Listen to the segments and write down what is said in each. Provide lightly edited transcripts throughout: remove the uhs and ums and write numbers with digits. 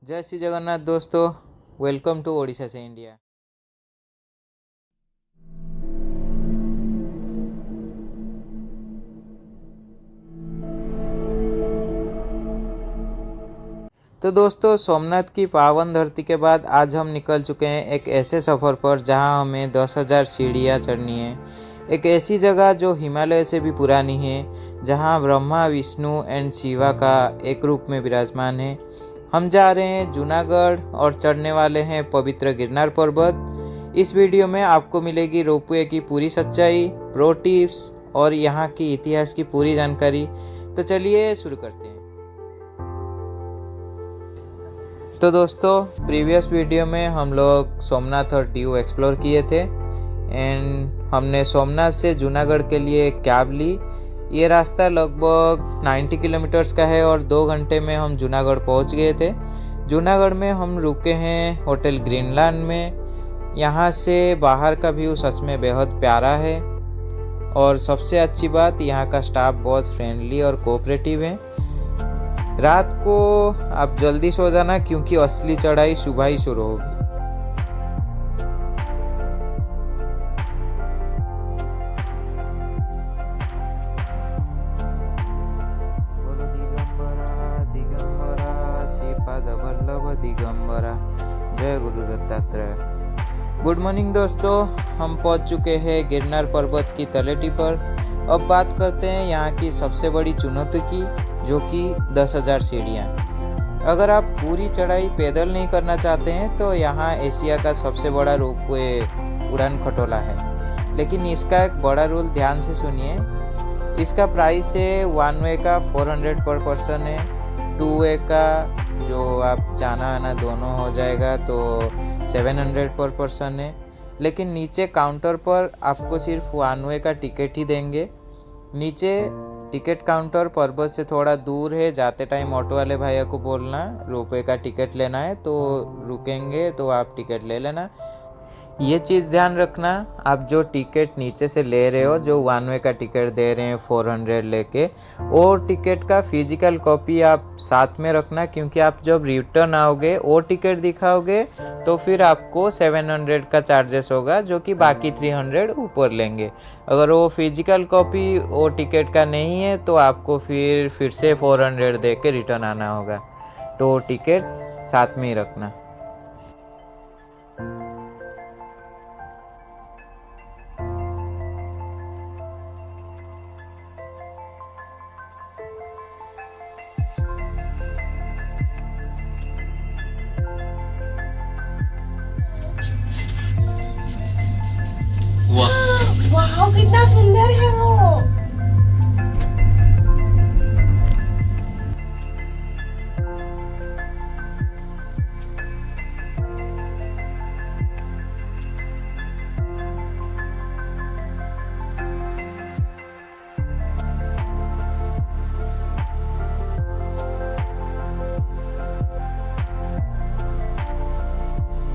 जय श्री जगन्नाथ दोस्तों, welcome to Odisha से इंडिया। तो दोस्तों, सोमनाथ की पावन धरती के बाद आज हम निकल चुके हैं एक ऐसे सफ़र पर जहां हमें 10,000 सीढ़ियाँ चढ़नी है। एक ऐसी जगह जो हिमालय से भी पुरानी है, जहां ब्रह्मा, विष्णु एंड शिवा का एक रूप में विराजमान है। हम जा रहे हैं जूनागढ़ और चढ़ने वाले हैं पवित्र गिरनार पर्वत। इस वीडियो में आपको मिलेगी रोपवे की पूरी सच्चाई, प्रो टिप्स और यहाँ की इतिहास की पूरी जानकारी। तो चलिए शुरू करते हैं। तो दोस्तों, प्रीवियस वीडियो में हम लोग सोमनाथ और दीव एक्सप्लोर किए थे एंड हमने सोमनाथ से जूनागढ़ के लिए एक कैब ली। ये रास्ता लगभग 90 किलोमीटर्स का है और 2 घंटे में हम जूनागढ़ पहुंच गए थे। जूनागढ़ में हम रुके हैं होटल ग्रीनलैंड में। यहाँ से बाहर का व्यू सच में बेहद प्यारा है और सबसे अच्छी बात, यहाँ का स्टाफ बहुत फ्रेंडली और कोऑपरेटिव है। रात को आप जल्दी सो जाना क्योंकि असली चढ़ाई सुबह ही शुरू होगी। बोलो दिगंबरा दिगंबरा श्रीपाद वल्लभ दिगंबरा, जय गुरु दत्तात्रेय। गुड मॉर्निंग दोस्तों, हम पहुंच चुके हैं गिरनार पर्वत की तलेटी पर। अब बात करते हैं यहाँ की सबसे बड़ी चुनौती की, जो कि 10,000 सीढ़ियाँ। अगर आप पूरी चढ़ाई पैदल नहीं करना चाहते हैं तो यहाँ एशिया का सबसे बड़ा रोपवे उड़ान खटोला है। लेकिन इसका एक बड़ा रूल ध्यान से सुनिए। इसका प्राइस है 1 वे का 400 पर पर्सन है, 2 वे का जो आप जाना आना दोनों हो जाएगा तो 700 पर पर्सन है। लेकिन नीचे काउंटर पर आपको सिर्फ 1 वे का टिकट ही देंगे। नीचे टिकट काउंटर पर्वत से थोड़ा दूर है। जाते टाइम ऑटो वाले भैया को बोलना रोपवे का टिकट लेना है, तो रुकेंगे तो आप टिकट ले लेना। ये चीज़ ध्यान रखना, आप जो टिकट नीचे से ले रहे हो, जो 1 वे का टिकट दे रहे हैं 400 लेके, वो टिकट का फिजिकल कॉपी आप साथ में रखना, क्योंकि आप जब रिटर्न आओगे वो टिकट दिखाओगे तो फिर आपको 700 का चार्जेस होगा, जो कि बाकी 300 ऊपर लेंगे। अगर वो फिजिकल कॉपी वो टिकट का नहीं है तो आपको फिर से 400 दे के रिटर्न आना होगा। तो टिकट साथ में ही रखना। वाह, कितना सुंदर है वो।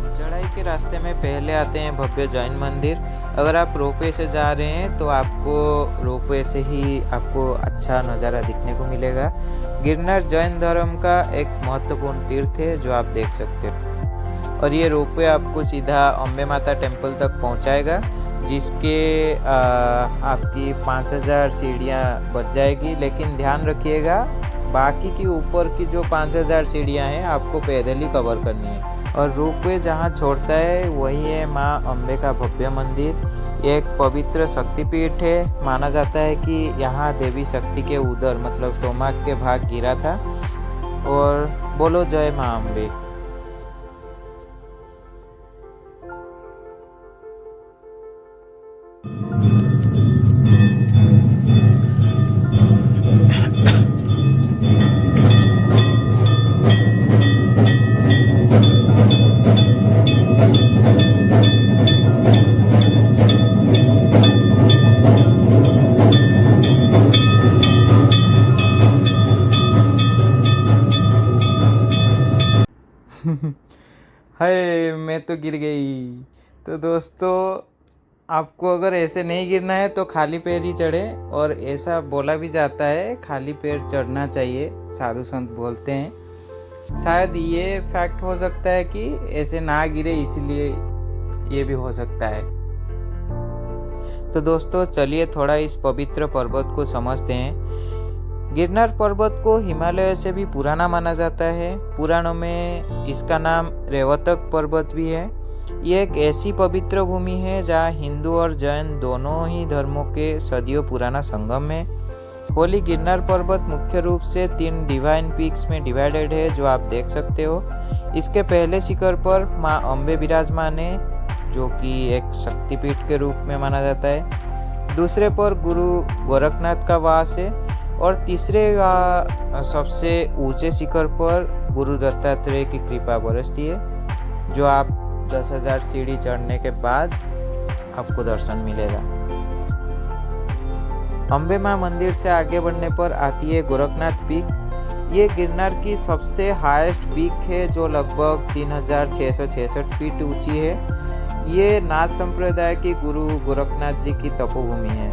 चढ़ाई के रास्ते में पहले आते हैं भव्य जैन मंदिर। अगर आप रोपवे से जा रहे हैं तो आपको रोपवे से ही आपको अच्छा नज़ारा दिखने को मिलेगा। गिरनार जैन धर्म का एक महत्वपूर्ण तीर्थ है जो आप देख सकते हो। और ये रोपवे आपको सीधा अम्बे माता टेम्पल तक पहुंचाएगा, जिसके आपकी 5,000 सीढ़ियाँ बच जाएगी। लेकिन ध्यान रखिएगा, बाकी की ऊपर की जो 5,000 सीढ़ियाँ हैं आपको पैदल ही कवर करनी है। और रोपवे जहाँ छोड़ता है वही है माँ अम्बे का भव्य मंदिर। ये एक पवित्र शक्तिपीठ है। माना जाता है कि यहाँ देवी शक्ति के उदर मतलब स्टोमक के भाग गिरा था। और बोलो जय माँ अम्बे। हाय, मैं तो गिर गई। तो दोस्तों, आपको अगर ऐसे नहीं गिरना है तो खाली पैर ही चढ़े। और ऐसा बोला भी जाता है खाली पैर चढ़ना चाहिए, साधु संत बोलते हैं। शायद ये फैक्ट हो सकता है कि ऐसे ना गिरे, इसलिए ये भी हो सकता है। तो दोस्तों चलिए थोड़ा इस पवित्र पर्वत को समझते हैं। गिरनार पर्वत को हिमालय से भी पुराना माना जाता है। पुराणों में इसका नाम रेवतक पर्वत भी है। ये एक ऐसी पवित्र भूमि है जहाँ हिंदू और जैन दोनों ही धर्मों के सदियों पुराना संगम है। होली गिरनार पर्वत मुख्य रूप से 3 डिवाइन पीक्स में डिवाइडेड है, जो आप देख सकते हो। इसके पहले शिखर पर माँ अम्बे विराजमान है, जो कि एक शक्तिपीठ के रूप में माना जाता है। दूसरे पर गुरु गोरखनाथ का वास है और तीसरे सबसे ऊंचे शिखर पर गुरु दत्तात्रेय की कृपा बरसती है, जो आप 10,000 सीढ़ी चढ़ने के बाद आपको दर्शन मिलेगा। अम्बे माँ मंदिर से आगे बढ़ने पर आती है गोरखनाथ पीक। ये गिरनार की सबसे हाईएस्ट पीक है, जो लगभग 3,666 फीट ऊंची है। ये नाथ संप्रदाय की गुरु गोरखनाथ जी की तपोभूमि है।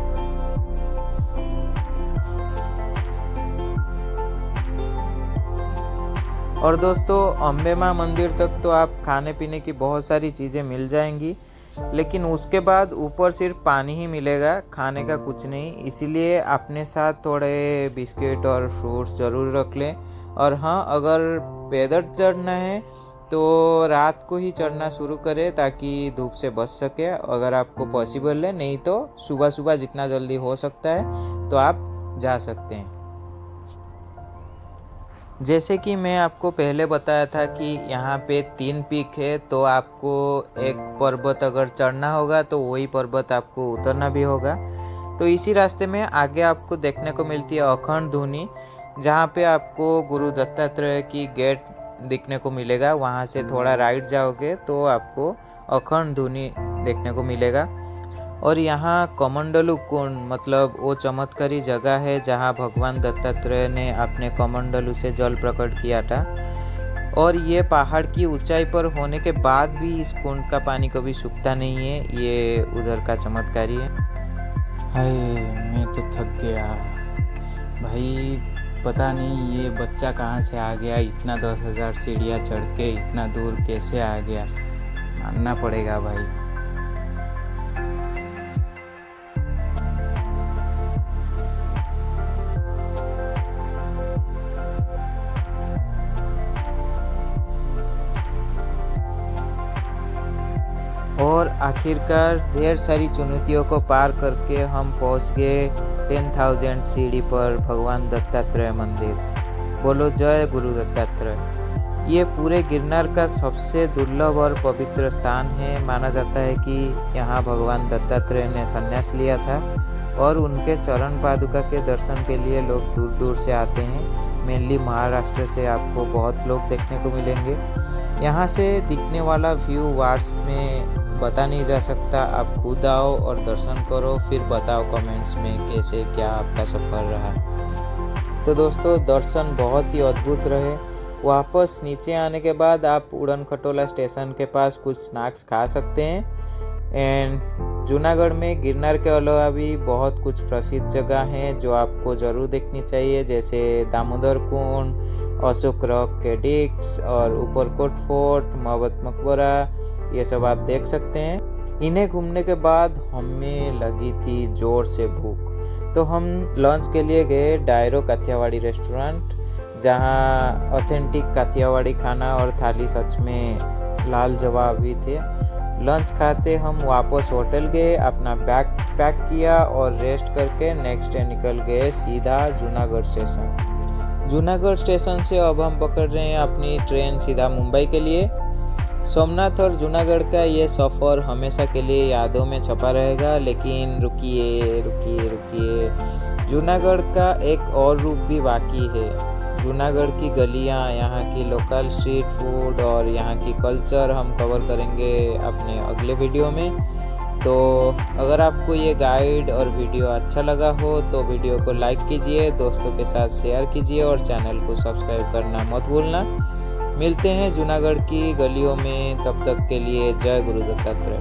और दोस्तों अम्बे माँ मंदिर तक तो आप खाने पीने की बहुत सारी चीज़ें मिल जाएंगी, लेकिन उसके बाद ऊपर सिर्फ पानी ही मिलेगा, खाने का कुछ नहीं। इसीलिए अपने साथ थोड़े बिस्किट और फ्रूट्स ज़रूर रख लें। और हाँ, अगर पैदल चढ़ना है तो रात को ही चढ़ना शुरू करें ताकि धूप से बच सके, अगर आपको पॉसिबल है। नहीं तो सुबह सुबह जितना जल्दी हो सकता है तो आप जा सकते हैं। जैसे कि मैं आपको पहले बताया था कि यहाँ पे 3 पीक है, तो आपको एक पर्वत अगर चढ़ना होगा तो वही पर्वत आपको उतरना भी होगा। तो इसी रास्ते में आगे आपको देखने को मिलती है अखंड धुनी, जहाँ पे आपको गुरु दत्तात्रेय की गेट दिखने को मिलेगा। वहाँ से थोड़ा राइट जाओगे तो आपको अखंड धुनी देखने को मिलेगा। और यहाँ कमंडलू कुंड मतलब वो चमत्कारी जगह है जहाँ भगवान दत्तात्रेय ने अपने कमंडलू से जल प्रकट किया था। और ये पहाड़ की ऊंचाई पर होने के बाद भी इस कुंड का पानी कभी सूखता नहीं है। ये उधर का चमत्कारी है। हाय, मैं तो थक गया भाई। पता नहीं ये बच्चा कहाँ से आ गया, इतना 10,000 सीढ़ियाँ चढ़ के इतना दूर कैसे आ गया। मानना पड़ेगा भाई। और आखिरकार ढेर सारी चुनौतियों को पार करके हम पहुंच गए 10,000 सीढ़ी पर भगवान दत्तात्रेय मंदिर। बोलो जय गुरु दत्तात्रेय। ये पूरे गिरनार का सबसे दुर्लभ और पवित्र स्थान है। माना जाता है कि यहाँ भगवान दत्तात्रेय ने संन्यास लिया था और उनके चरण पादुका के दर्शन के लिए लोग दूर दूर से आते हैं। मेनली महाराष्ट्र से आपको बहुत लोग देखने को मिलेंगे। यहाँ से दिखने वाला व्यू वर्ड्स में बता नहीं जा सकता। आप खुद आओ और दर्शन करो, फिर बताओ कमेंट्स में कैसे क्या आपका सफ़र रहा। तो दोस्तों दर्शन बहुत ही अद्भुत रहे। वापस नीचे आने के बाद आप उड़न खटोला स्टेशन के पास कुछ स्नैक्स खा सकते हैं। एंड जूनागढ़ में गिरनार के अलावा भी बहुत कुछ प्रसिद्ध जगह हैं जो आपको ज़रूर देखनी चाहिए, जैसे दामोदर कुंड, अशोक रॉक के डिक्स और ऊपरकोट फोर्ट, मवत मकबरा, ये सब आप देख सकते हैं। इन्हें घूमने के बाद हमें लगी थी ज़ोर से भूख, तो हम लंच के लिए गए डायरो काठियावाड़ी रेस्टोरेंट, जहां ऑथेंटिक काठियावाड़ी खाना और थाली सच में लाजवाब भी थे। लंच खाते हम वापस होटल गए, अपना बैग पैक किया और रेस्ट करके नेक्स्ट डे निकल गए सीधा जूनागढ़ स्टेशन। जूनागढ़ स्टेशन से अब हम पकड़ रहे हैं अपनी ट्रेन सीधा मुंबई के लिए। सोमनाथ और जूनागढ़ का ये सफ़र हमेशा के लिए यादों में छपा रहेगा। लेकिन रुकिए रुकिए रुकिए, जूनागढ़ का एक और रूप भी बाकी है। जूनागढ़ की गलियाँ, यहाँ की लोकल स्ट्रीट फूड और यहाँ की कल्चर हम कवर करेंगे अपने अगले वीडियो में। तो अगर आपको ये गाइड और वीडियो अच्छा लगा हो तो वीडियो को लाइक कीजिए, दोस्तों के साथ शेयर कीजिए और चैनल को सब्सक्राइब करना मत भूलना। मिलते हैं जूनागढ़ की गलियों में, तब तक के लिए जय गुरु दत्तात्रेय।